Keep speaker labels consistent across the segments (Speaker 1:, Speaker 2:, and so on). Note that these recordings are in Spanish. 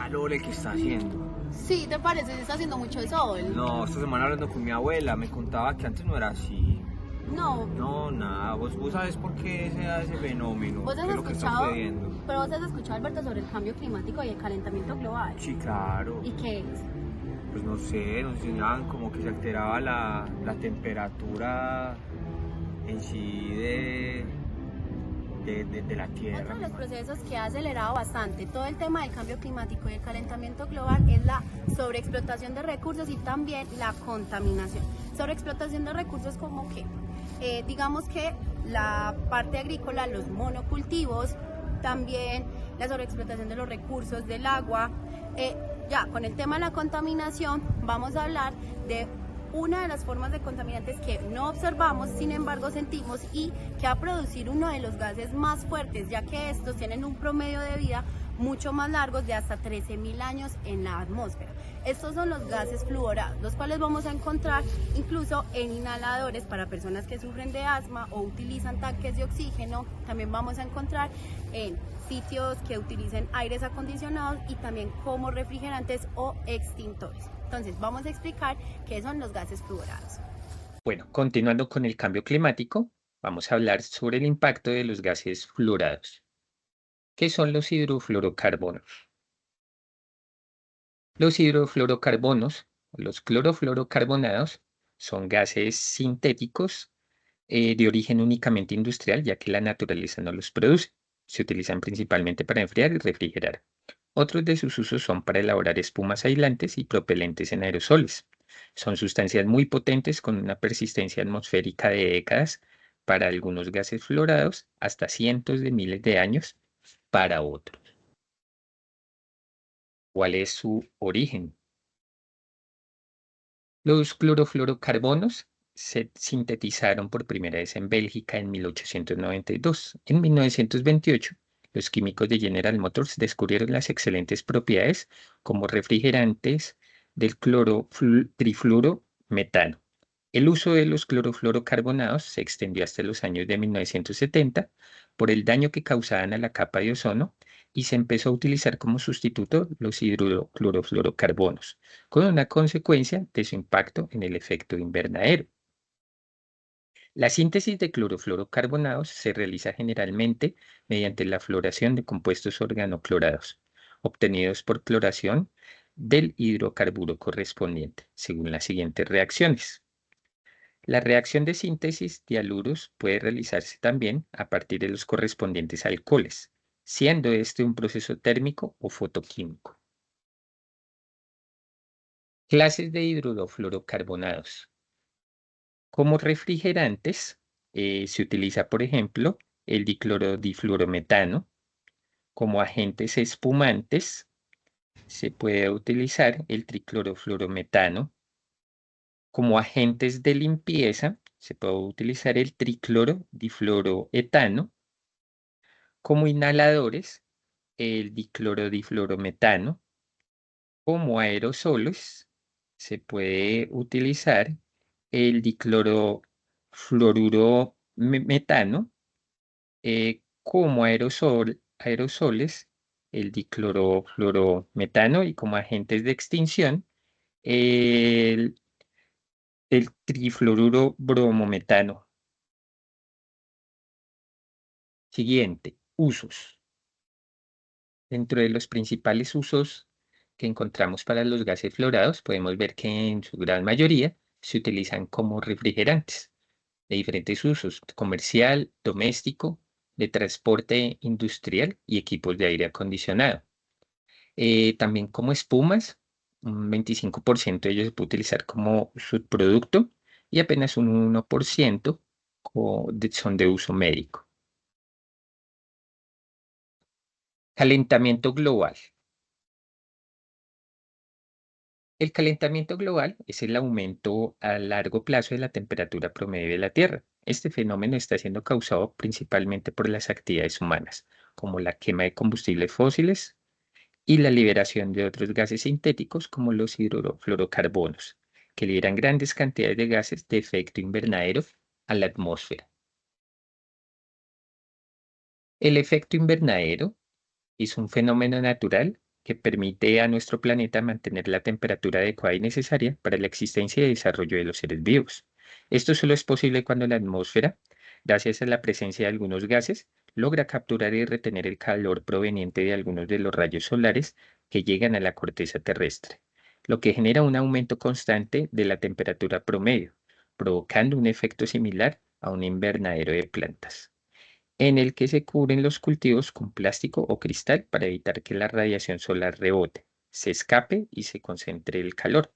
Speaker 1: calor el que está haciendo.
Speaker 2: Sí, ¿te parece? Se está haciendo mucho sol.
Speaker 1: No, esta semana hablando con mi abuela me contaba que antes no era así.
Speaker 2: No,
Speaker 1: No, nada, vos sabes por qué se da ese fenómeno,
Speaker 2: vos
Speaker 1: qué
Speaker 2: has
Speaker 1: es lo que está
Speaker 2: escuchado,
Speaker 1: sucediendo.
Speaker 2: pero vos has escuchado, Alberto, sobre el cambio climático y el calentamiento global.
Speaker 1: Sí, claro.
Speaker 2: ¿Y qué es?
Speaker 1: Pues no sé, nos enseñaban como que se alteraba la temperatura en sí de la Tierra.
Speaker 2: Otro de los procesos que ha acelerado bastante todo el tema del cambio climático y el calentamiento global es la sobreexplotación de recursos y también la contaminación. Sobreexplotación de recursos como que, digamos que la parte agrícola, los monocultivos, también la sobreexplotación de los recursos del agua. Ya con el tema de la contaminación vamos a hablar de una de las formas de contaminantes que no observamos, sin embargo sentimos y que va a producir uno de los gases más fuertes, ya que estos tienen un promedio de vida mucho más largos de hasta 13.000 años en la atmósfera. Estos son los gases fluorados, los cuales vamos a encontrar incluso en inhaladores para personas que sufren de asma o utilizan tanques de oxígeno. También vamos a encontrar en sitios que utilicen aires acondicionados y también como refrigerantes o extintores. Entonces, vamos a explicar qué son los gases fluorados.
Speaker 3: Bueno, continuando con el cambio climático, vamos a hablar sobre el impacto de los gases fluorados. ¿Qué son los hidrofluorocarbonos? Los hidrofluorocarbonos, o los clorofluorocarbonados, son gases sintéticos de origen únicamente industrial, ya que la naturaleza no los produce. Se utilizan principalmente para enfriar y refrigerar. Otros de sus usos son para elaborar espumas aislantes y propelentes en aerosoles. Son sustancias muy potentes con una persistencia atmosférica de décadas para algunos gases fluorados, hasta cientos de miles de años para otros. ¿Cuál es su origen? Los clorofluorocarbonos se sintetizaron por primera vez en Bélgica en 1892. En 1928, los químicos de General Motors descubrieron las excelentes propiedades como refrigerantes del trifluorometano. El uso de los clorofluorocarbonados se extendió hasta los años de 1970 por el daño que causaban a la capa de ozono y se empezó a utilizar como sustituto los hidroclorofluorocarbonos, con una consecuencia de su impacto en el efecto invernadero. La síntesis de clorofluorocarbonados se realiza generalmente mediante la fluoración de compuestos organoclorados, obtenidos por cloración del hidrocarburo correspondiente, según las siguientes reacciones. La reacción de síntesis de haluros puede realizarse también a partir de los correspondientes alcoholes, siendo este un proceso térmico o fotoquímico. Clases de hidrofluorocarbonados. Como refrigerantes, se utiliza, por ejemplo, el diclorodifluorometano. Como agentes espumantes, se puede utilizar el triclorofluorometano. Como agentes de limpieza, se puede utilizar el triclorodifluoroetano. Como inhaladores, el diclorodifluorometano. Como aerosoles, se puede utilizar el diclorofluoruro metano. Como aerosoles, el diclorofluorometano, y como agentes de extinción, el, el trifluoruro bromometano. Siguiente, usos. Dentro de los principales usos que encontramos para los gases fluorados, podemos ver que en su gran mayoría se utilizan como refrigerantes de diferentes usos: comercial, doméstico, de transporte industrial y equipos de aire acondicionado. También como espumas, un 25% de ellos se puede utilizar como subproducto y apenas un 1% son de uso médico. Calentamiento global. El calentamiento global es el aumento a largo plazo de la temperatura promedio de la Tierra. Este fenómeno está siendo causado principalmente por las actividades humanas, como la quema de combustibles fósiles y la liberación de otros gases sintéticos como los hidrofluorocarbonos, que liberan grandes cantidades de gases de efecto invernadero a la atmósfera. El efecto invernadero es un fenómeno natural que permite a nuestro planeta mantener la temperatura adecuada y necesaria para la existencia y desarrollo de los seres vivos. Esto solo es posible cuando la atmósfera, gracias a la presencia de algunos gases, logra capturar y retener el calor proveniente de algunos de los rayos solares que llegan a la corteza terrestre, lo que genera un aumento constante de la temperatura promedio, provocando un efecto similar a un invernadero de plantas, en el que se cubren los cultivos con plástico o cristal para evitar que la radiación solar rebote, se escape y se concentre el calor,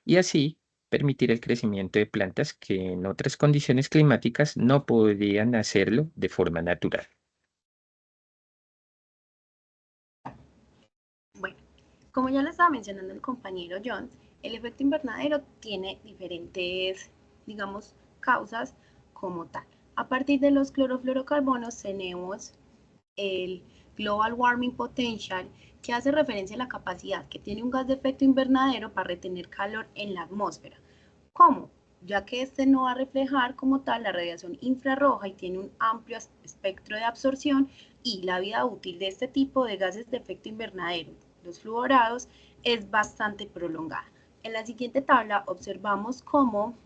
Speaker 3: y así permitir el crecimiento de plantas que en otras condiciones climáticas no podrían hacerlo de forma natural.
Speaker 2: Bueno, como ya lo estaba mencionando el compañero John, el efecto invernadero tiene diferentes, digamos, causas como tal. A partir de los clorofluorocarbonos tenemos el Global Warming Potential, que hace referencia a la capacidad que tiene un gas de efecto invernadero para retener calor en la atmósfera. ¿Cómo? Ya que este no va a reflejar como tal la radiación infrarroja y tiene un amplio espectro de absorción, y la vida útil de este tipo de gases de efecto invernadero, los fluorados, es bastante prolongada. En la siguiente tabla observamos cómo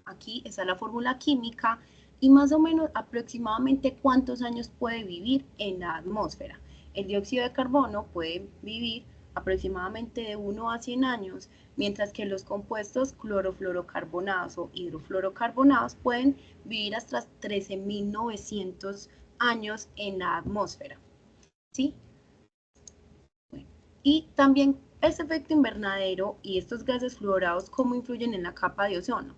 Speaker 2: aquí está la fórmula química y más o menos aproximadamente cuántos años puede vivir en la atmósfera. El dióxido de carbono puede vivir aproximadamente de 1 a 100 años, mientras que los compuestos clorofluorocarbonados o hidrofluorocarbonados pueden vivir hasta 13.900 años en la atmósfera. ¿Sí? Bueno, y también ese efecto invernadero y estos gases fluorados, ¿cómo influyen en la capa de ozono?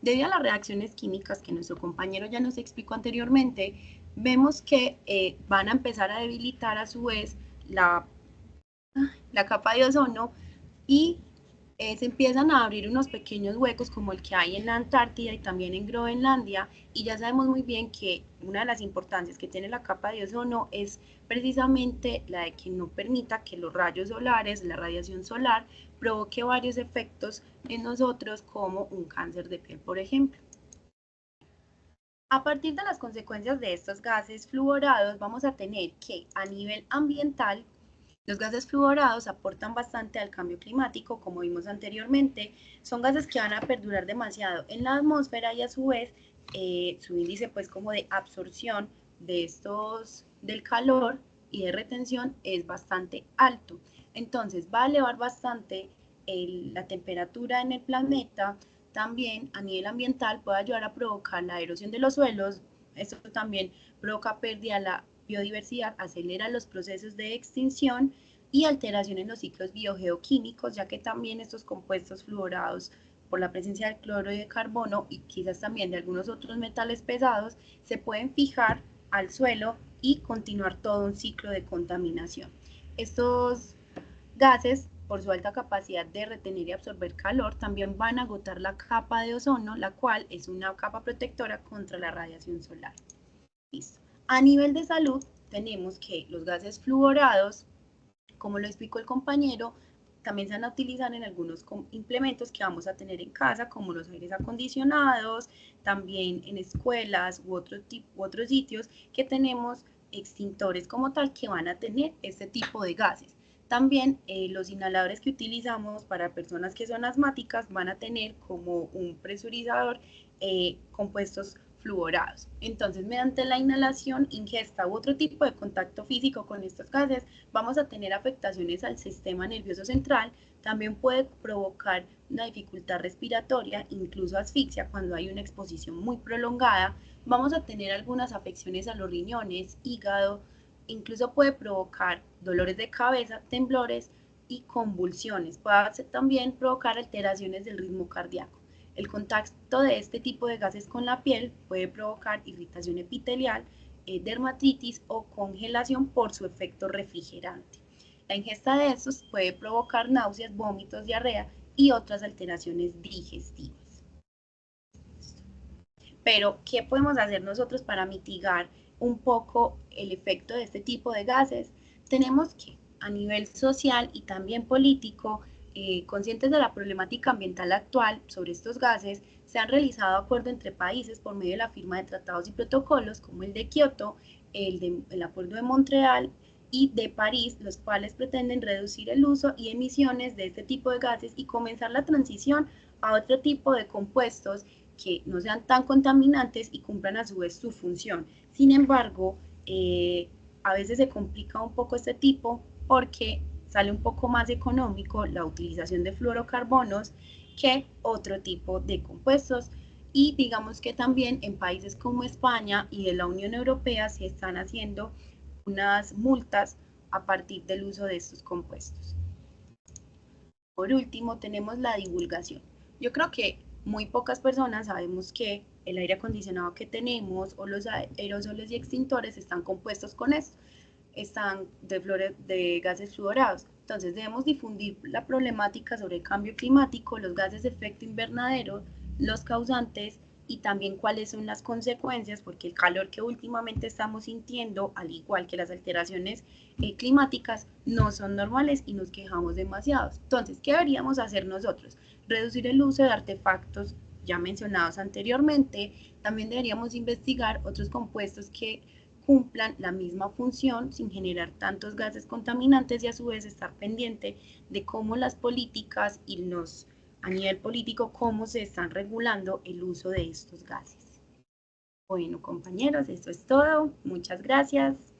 Speaker 2: Debido a las reacciones químicas que nuestro compañero ya nos explicó anteriormente, vemos que van a empezar a debilitar a su vez la capa de ozono, y se empiezan a abrir unos pequeños huecos como el que hay en la Antártida y también en Groenlandia, y ya sabemos muy bien que una de las importancias que tiene la capa de ozono es precisamente la de que no permita que los rayos solares, la radiación solar, provoque varios efectos en nosotros como un cáncer de piel, por ejemplo. A partir de las consecuencias de estos gases fluorados, vamos a tener que a nivel ambiental, los gases fluorados aportan bastante al cambio climático, como vimos anteriormente. Son gases que van a perdurar demasiado en la atmósfera y a su vez su índice pues como de absorción de del calor y de retención es bastante alto. Entonces va a elevar bastante la temperatura en el planeta. También a nivel ambiental puede ayudar a provocar la erosión de los suelos. Esto también provoca pérdida de la biodiversidad, acelera los procesos de extinción y alteración en los ciclos biogeoquímicos, ya que también estos compuestos fluorados, por la presencia del cloro y de carbono y quizás también de algunos otros metales pesados, se pueden fijar al suelo y continuar todo un ciclo de contaminación. Estos gases, por su alta capacidad de retener y absorber calor, también van a agotar la capa de ozono, la cual es una capa protectora contra la radiación solar. Listo. A nivel de salud, tenemos que los gases fluorados, como lo explicó el compañero, también se van a utilizar en algunos implementos que vamos a tener en casa, como los aires acondicionados, también en escuelas u otros sitios que tenemos extintores como tal que van a tener este tipo de gases. También los inhaladores que utilizamos para personas que son asmáticas van a tener como un presurizador compuestos fluorados. Entonces, mediante la inhalación, ingesta u otro tipo de contacto físico con estos gases, vamos a tener afectaciones al sistema nervioso central. También puede provocar una dificultad respiratoria, incluso asfixia cuando hay una exposición muy prolongada. Vamos a tener algunas afecciones a los riñones, hígado, incluso puede provocar dolores de cabeza, temblores y convulsiones. Puede también provocar alteraciones del ritmo cardíaco. El contacto de este tipo de gases con la piel puede provocar irritación epitelial, dermatitis o congelación por su efecto refrigerante. La ingesta de estos puede provocar náuseas, vómitos, diarrea y otras alteraciones digestivas. Pero, ¿qué podemos hacer nosotros para mitigar un poco el efecto de este tipo de gases? Tenemos que, a nivel social y también político, conscientes de la problemática ambiental actual sobre estos gases, se han realizado acuerdos entre países por medio de la firma de tratados y protocolos como el de Kioto, el Acuerdo de Montreal y de París, los cuales pretenden reducir el uso y emisiones de este tipo de gases y comenzar la transición a otro tipo de compuestos que no sean tan contaminantes y cumplan a su vez su función. Sin embargo, a veces se complica un poco este tipo porque sale un poco más económico la utilización de fluorocarbonos que otro tipo de compuestos. Y digamos que también en países como España y de la Unión Europea se están haciendo unas multas a partir del uso de estos compuestos. Por último, tenemos la divulgación. Yo creo que muy pocas personas sabemos que el aire acondicionado que tenemos o los aerosoles y extintores están compuestos con esto, están de gases fluorados. Entonces debemos difundir la problemática sobre el cambio climático, los gases de efecto invernadero, los causantes y también cuáles son las consecuencias, porque el calor que últimamente estamos sintiendo, al igual que las alteraciones climáticas, no son normales y nos quejamos demasiado. Entonces, ¿qué deberíamos hacer nosotros? Reducir el uso de artefactos ya mencionados anteriormente. También deberíamos investigar otros compuestos que cumplan la misma función sin generar tantos gases contaminantes y a su vez estar pendiente de cómo las políticas y a nivel político cómo se están regulando el uso de estos gases. Bueno, compañeros, esto es todo. Muchas gracias.